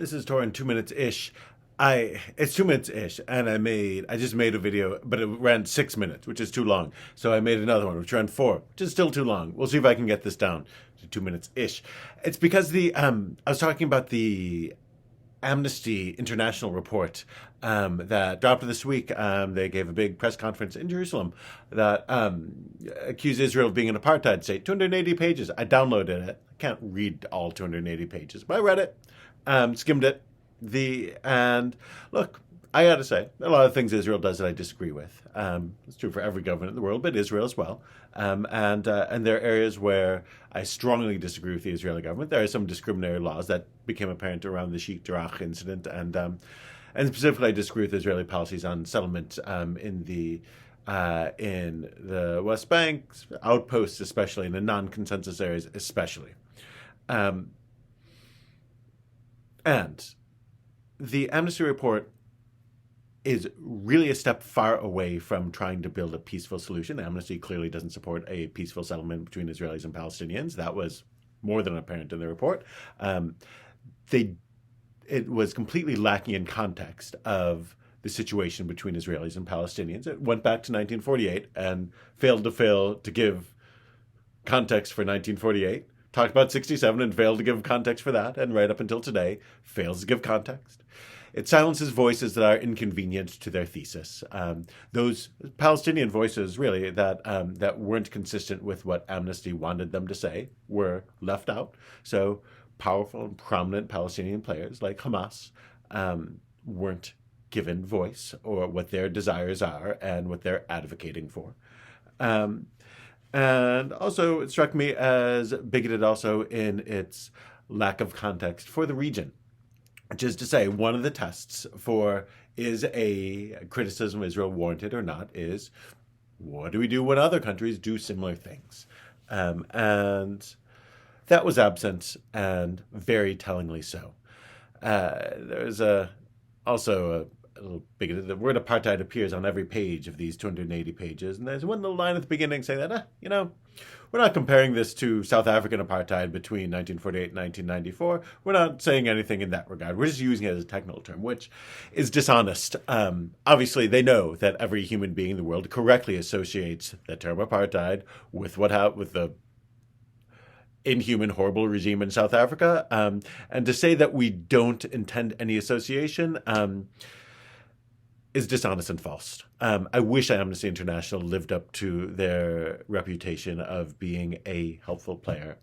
This is Torah in 2 minutes-ish. It's 2 minutes-ish, and I just made a video, but it ran 6 minutes, which is too long. So I made another one, which ran 4, which is still too long. We'll see if I can get this down to 2 minutes-ish. It's because I was talking about the Amnesty International report that dropped this week. They gave a big press conference in Jerusalem that accused Israel of being an apartheid state. 280 pages. I downloaded it. I can't read all 280 pages, but I read it, skimmed it. And look, I got to say, a lot of things Israel does that I disagree with. It's true for every government in the world, but Israel as well. And there are areas where I strongly disagree with the Israeli government. There are some discriminatory laws that became apparent around the Sheikh Jarrah incident, and specifically I disagree with Israeli policies on settlement in the West Bank, outposts especially, in the non-consensus areas especially. And the Amnesty report is really a step far away from trying to build a peaceful solution. Amnesty clearly doesn't support a peaceful settlement between Israelis and Palestinians. That was more than apparent in the report. It was completely lacking in context of the situation between Israelis and Palestinians. It went back to 1948 and failed to give context for 1948. Talked about 67 and failed to give context for that, and right up until today, fails to give context. It silences voices that are inconvenient to their thesis. Those Palestinian voices, really, that weren't consistent with what Amnesty wanted them to say, were left out. So powerful and prominent Palestinian players like Hamas weren't given voice, or what their desires are and what they're advocating for. And also, it struck me as bigoted also in its lack of context for the region, which is to say, one of the tests for is a criticism of Israel warranted or not is, what do we do when other countries do similar things? And that was absent, and very tellingly so. There's also a little bigoted. The word apartheid appears on every page of these 280 pages, and there's one little line at the beginning saying that, we're not comparing this to South African apartheid between 1948 and 1994. We're not saying anything in that regard. We're just using it as a technical term, which is dishonest. Obviously, they know that every human being in the world correctly associates the term apartheid with with the inhuman, horrible regime in South Africa. And to say that we don't intend any association is dishonest and false. I wish Amnesty International lived up to their reputation of being a helpful player.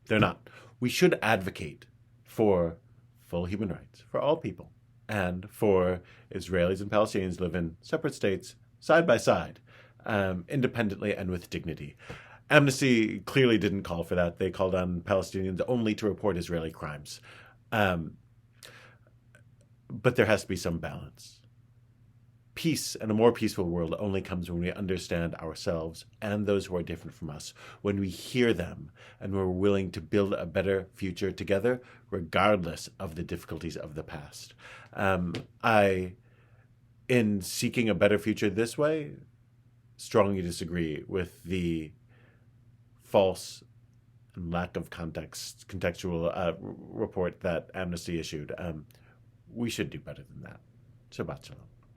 They're not. We should advocate for full human rights for all people, and for Israelis and Palestinians live in separate states, side by side, independently and with dignity. Amnesty clearly didn't call for that. They called on Palestinians only to report Israeli crimes. But there has to be some balance. Peace and a more peaceful world only comes when we understand ourselves and those who are different from us, when we hear them and we're willing to build a better future together, regardless of the difficulties of the past. In seeking a better future this way, strongly disagree with the false and lack of contextual report that Amnesty issued. We should do better than that. Shabbat shalom.